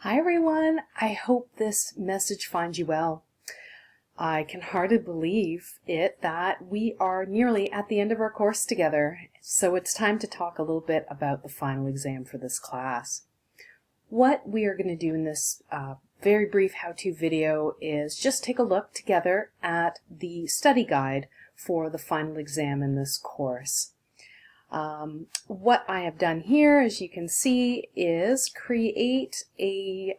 Hi everyone, I hope this message finds you well. I can hardly believe it that we are nearly at the end of our course together, so it's time to talk a little bit about the final exam for this class. What we are going to do in this very brief how-to video is just take a look together at the study guide for the final exam in this course. What I have done here, as you can see, is create an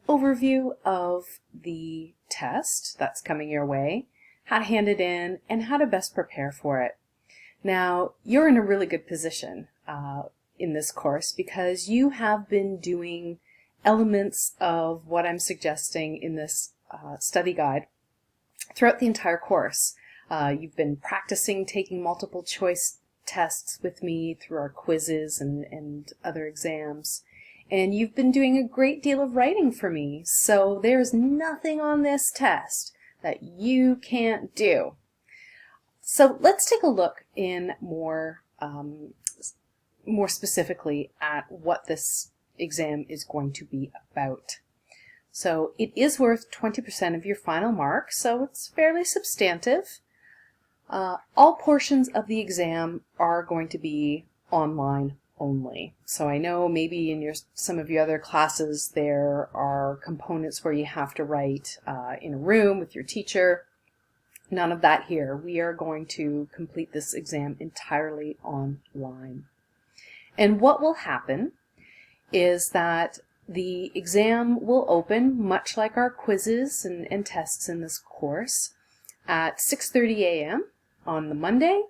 overview of the test that's coming your way, how to hand it in, and how to best prepare for it. Now, you're in a really good position in this course because you have been doing elements of what I'm suggesting in this study guide throughout the entire course. You've been practicing taking multiple choice tests with me through our quizzes and other exams, and you've been doing a great deal of writing for me, so there's nothing on this test that you can't do. So let's take a look in more specifically at what this exam is going to be about. So it is worth 20% of your final mark, so it's fairly substantive. All portions of the exam are going to be online only. So I know maybe in some of your other classes there are components where you have to write in a room with your teacher. None of that here. We are going to complete this exam entirely online. And what will happen is that the exam will open, much like our quizzes and tests in this course, at 6:30 a.m. on the Monday,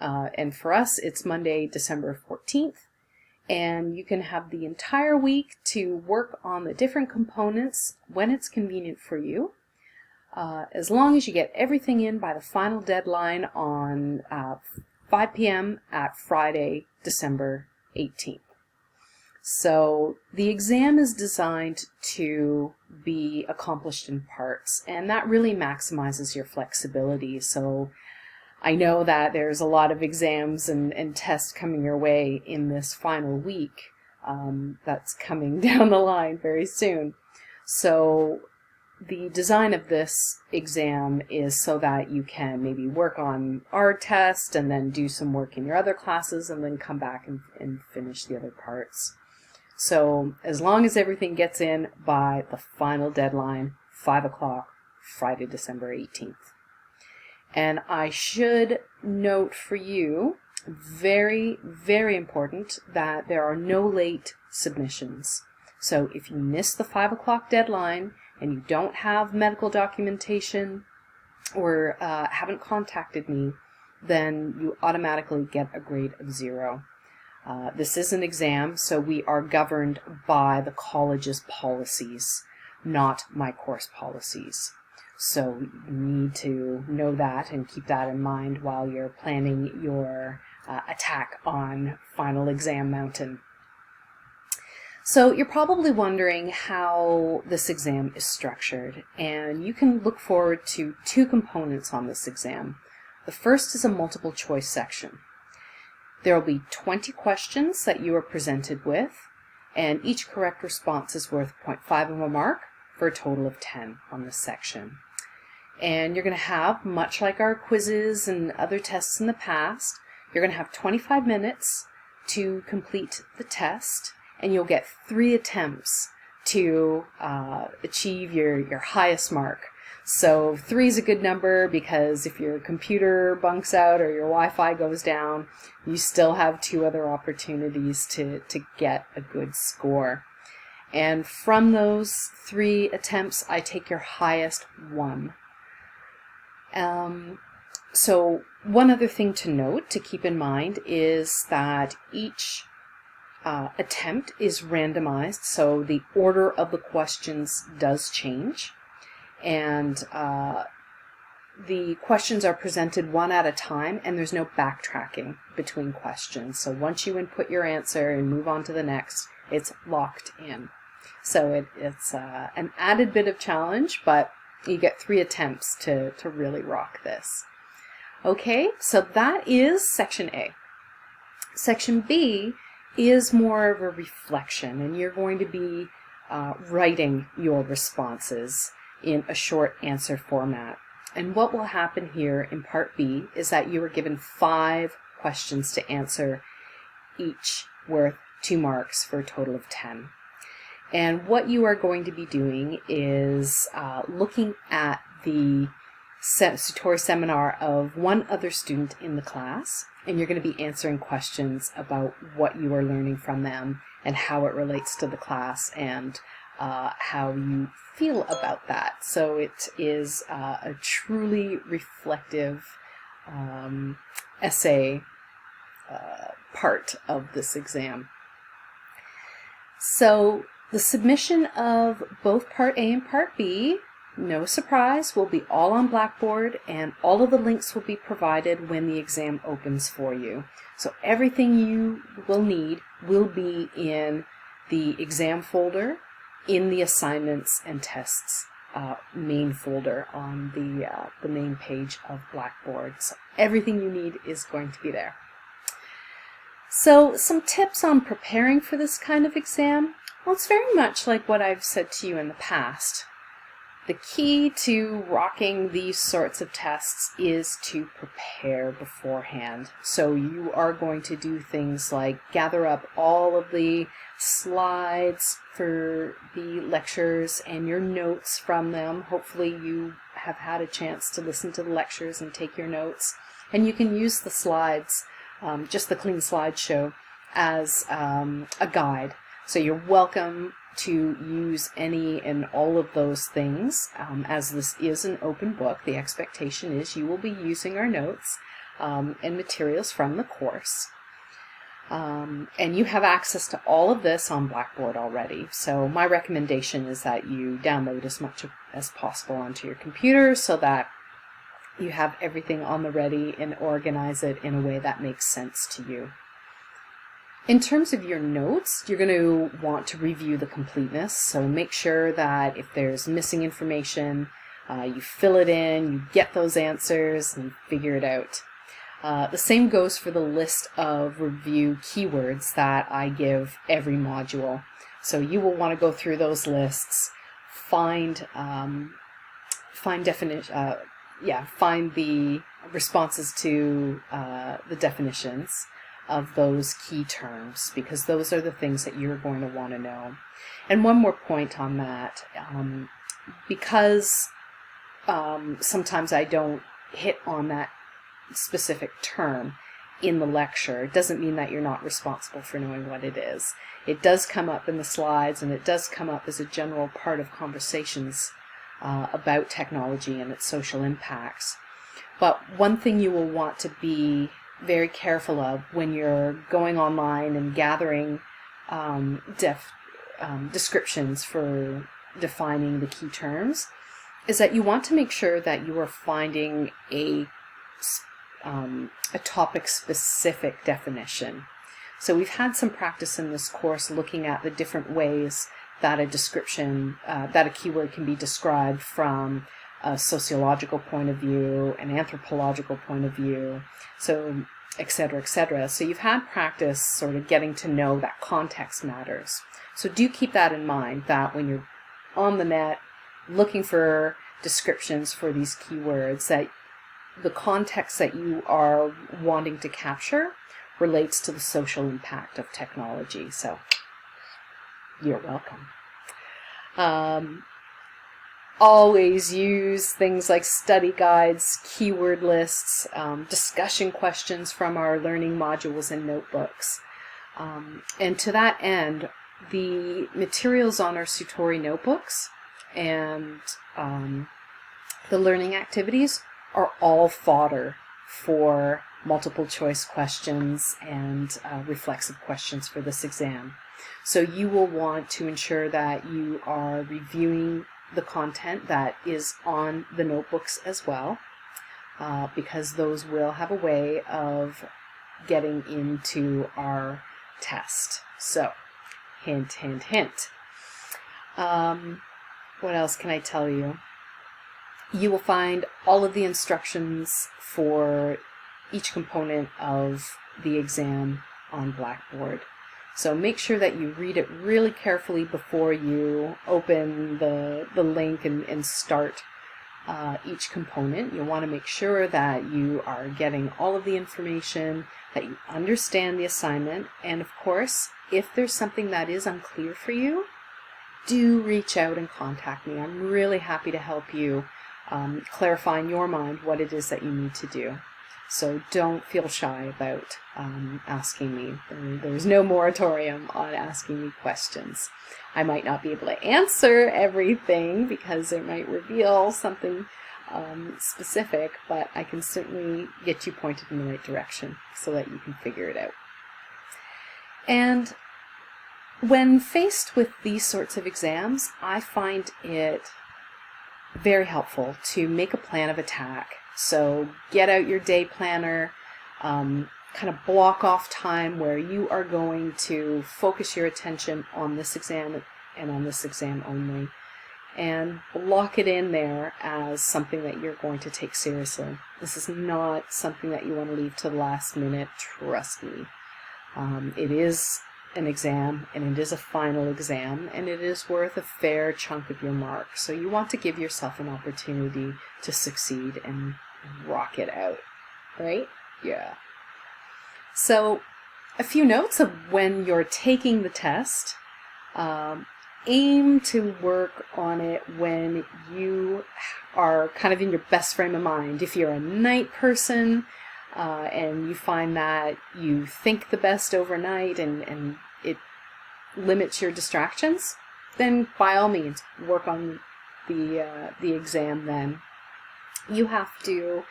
and for us it's Monday, December 14th, and you can have the entire week to work on the different components when it's convenient for you, as long as you get everything in by the final deadline on 5 p.m. at Friday, December 18th. So the exam is designed to be accomplished in parts, and that really maximizes your flexibility. So I know that there's a lot of exams and tests coming your way in this final week that's coming down the line very soon. So the design of this exam is so that you can maybe work on our test and then do some work in your other classes and then come back and finish the other parts. So as long as everything gets in by the final deadline, 5 o'clock, Friday, December 18th. And I should note for you, very, very important, that there are no late submissions. So if you miss the 5 o'clock deadline and you don't have medical documentation or haven't contacted me, then you automatically get a grade of 0. This is an exam, so we are governed by the college's policies, not my course policies. So you need to know that and keep that in mind while you're planning your attack on Final Exam Mountain. So you're probably wondering how this exam is structured, and you can look forward to 2 components on this exam. The first is a multiple choice section. There will be 20 questions that you are presented with, and each correct response is worth 0.5 of a mark for a total of 10 on this section. And you're going to have, much like our quizzes and other tests in the past, you're going to have 25 minutes to complete the test, and you'll get 3 attempts to achieve your highest mark. So 3 is a good number because if your computer bunks out or your Wi-Fi goes down, you still have 2 other opportunities to get a good score. And from those 3 attempts, I take your highest 1. So one other thing to note, to keep in mind, is that each attempt is randomized, so the order of the questions does change. And the questions are presented one at a time, and there's no backtracking between questions. So once you input your answer and move on to the next, it's locked in. So it's an added bit of challenge, but you get 3 attempts to really rock this. Okay, so that is Section A. Section B is more of a reflection, and you're going to be writing your responses in a short answer format. And what will happen here in Part B is that you are given 5 questions to answer, each worth 2 marks for a total of 10. And what you are going to be doing is looking at the Satori seminar of one other student in the class, and you're going to be answering questions about what you are learning from them and how it relates to the class and how you feel about that. So it is a truly reflective essay part of this exam. So the submission of both Part A and Part B, no surprise, will be all on Blackboard, and all of the links will be provided when the exam opens for you. So everything you will need will be in the exam folder, in the assignments and tests main folder on the main page of Blackboard. So everything you need is going to be there. So some tips on preparing for this kind of exam. Well, it's very much like what I've said to you in the past. The key to rocking these sorts of tests is to prepare beforehand. So you are going to do things like gather up all of the slides for the lectures and your notes from them. Hopefully you have had a chance to listen to the lectures and take your notes. And you can use the slides, just the clean slideshow, as a guide. So you're welcome to use any and all of those things. As this is an open book, the expectation is you will be using our notes and materials from the course. And you have access to all of this on Blackboard already. So my recommendation is that you download as much as possible onto your computer so that you have everything on the ready and organize it in a way that makes sense to you. In terms of your notes, you're going to want to review the completeness, so make sure that if there's missing information, you fill it in, you get those answers, and figure it out. The same goes for the list of review keywords that I give every module. So you will want to go through those lists, find the responses to the definitions of those key terms, because those are the things that you're going to want to know. And one more point on that, because sometimes I don't hit on that specific term in the lecture, it doesn't mean that you're not responsible for knowing what it is. It does come up in the slides, and it does come up as a general part of conversations about technology and its social impacts. But one thing you will want to be very careful of when you're going online and gathering descriptions for defining the key terms is that you want to make sure that you are finding a topic-specific definition. So we've had some practice in this course looking at the different ways that a description, that a keyword can be described from a sociological point of view, an anthropological point of view, so et cetera, et cetera. So you've had practice sort of getting to know that context matters. So do keep that in mind, that when you're on the net looking for descriptions for these keywords, that the context that you are wanting to capture relates to the social impact of technology. So you're welcome. Always use things like study guides, keyword lists, discussion questions from our learning modules and notebooks. And to that end, the materials on our Satori notebooks and the learning activities are all fodder for multiple choice questions and reflexive questions for this exam. So you will want to ensure that you are reviewing the content that is on the notebooks as well, because those will have a way of getting into our test. So, hint, hint, hint. What else can I tell you? You will find all of the instructions for each component of the exam on Blackboard. So make sure that you read it really carefully before you open the link and start each component. You'll want to make sure that you are getting all of the information, that you understand the assignment, and of course, if there's something that is unclear for you, do reach out and contact me. I'm really happy to help you clarify in your mind what it is that you need to do. So don't feel shy about asking me. There's no moratorium on asking me questions. I might not be able to answer everything because it might reveal something specific, but I can certainly get you pointed in the right direction so that you can figure it out. And when faced with these sorts of exams, I find it very helpful to make a plan of attack. So get out your day planner, kind of block off time where you are going to focus your attention on this exam and on this exam only, and block it in there as something that you're going to take seriously. This is not something that you want to leave to the last minute, trust me. It is an exam, and it is a final exam, and it is worth a fair chunk of your mark. So you want to give yourself an opportunity to succeed and rock it out, right? Yeah. So a few notes of when you're taking the test. Aim to work on it when you are kind of in your best frame of mind. If you're a night person, and you find that you think the best overnight and it limits your distractions, then by all means work on the exam then. You have to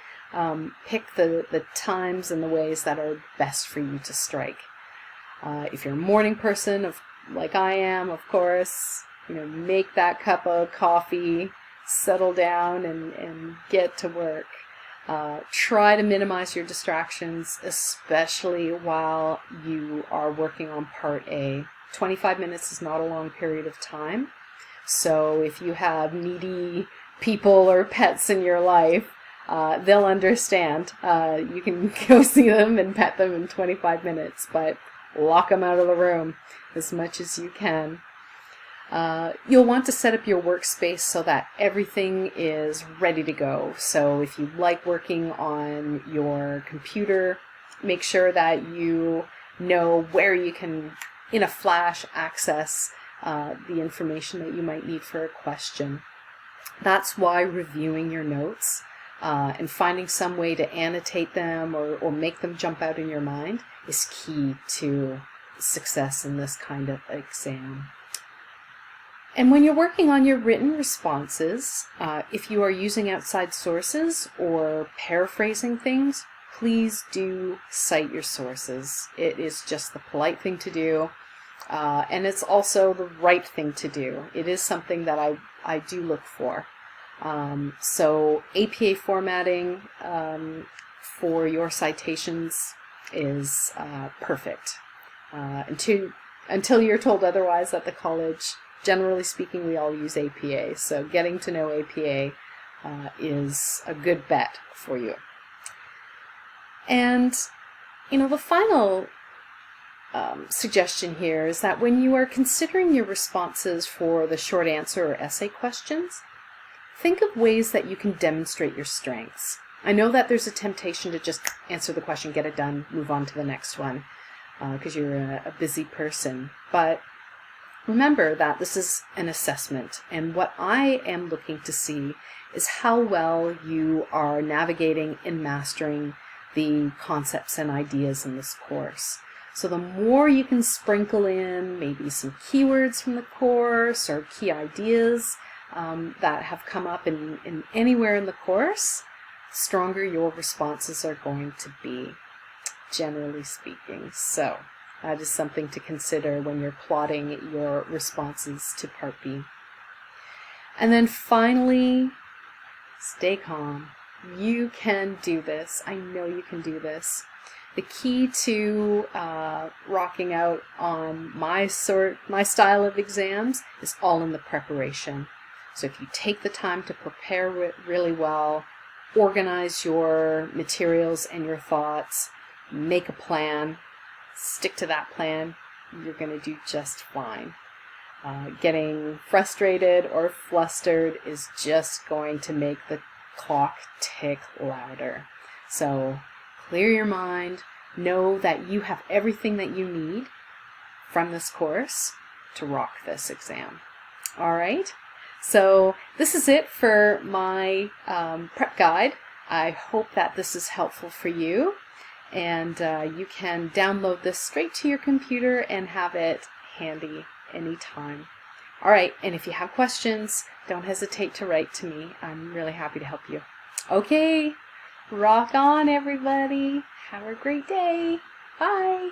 pick the times and the ways that are best for you to strike. If you're a morning person, like I am, of course, make that cup of coffee, settle down and get to work. Try to minimize your distractions, especially while you are working on Part A. 25 minutes is not a long period of time. So if you have needy people or pets in your life, they'll understand. You can go see them and pet them in 25 minutes, but lock them out of the room as much as you can. You'll want to set up your workspace so that everything is ready to go. So if you like working on your computer, make sure that you know where you can, in a flash, access the information that you might need for a question. That's why reviewing your notes and finding some way to annotate them or make them jump out in your mind is key to success in this kind of exam. And when you're working on your written responses, if you are using outside sources or paraphrasing things, please do cite your sources. It is just the polite thing to do, and it's also the right thing to do. It is something that I do look for. So APA formatting for your citations is perfect. Until you're told otherwise at the college, generally speaking, we all use APA. So getting to know APA is a good bet for you. And, the final suggestion here is that when you are considering your responses for the short answer or essay questions, think of ways that you can demonstrate your strengths. I know that there's a temptation to just answer the question, get it done, move on to the next one, because you're a busy person. But remember that this is an assessment, and what I am looking to see is how well you are navigating and mastering the concepts and ideas in this course. So the more you can sprinkle in maybe some keywords from the course or key ideas that have come up in anywhere in the course, stronger your responses are going to be, generally speaking. So that is something to consider when you're plotting your responses to Part B. And then finally, stay calm. You can do this. I know you can do this. The key to rocking out on my style of exams is all in the preparation. So if you take the time to prepare really well, organize your materials and your thoughts, make a plan, stick to that plan, you're going to do just fine. Getting frustrated or flustered is just going to make the clock tick louder. So clear your mind. Know that you have everything that you need from this course to rock this exam. All right. So this is it for my prep guide. I hope that this is helpful for you, and you can download this straight to your computer and have it handy anytime. All right, and if you have questions, don't hesitate to write to me. I'm really happy to help you. Okay, rock on everybody. Have a great day. Bye.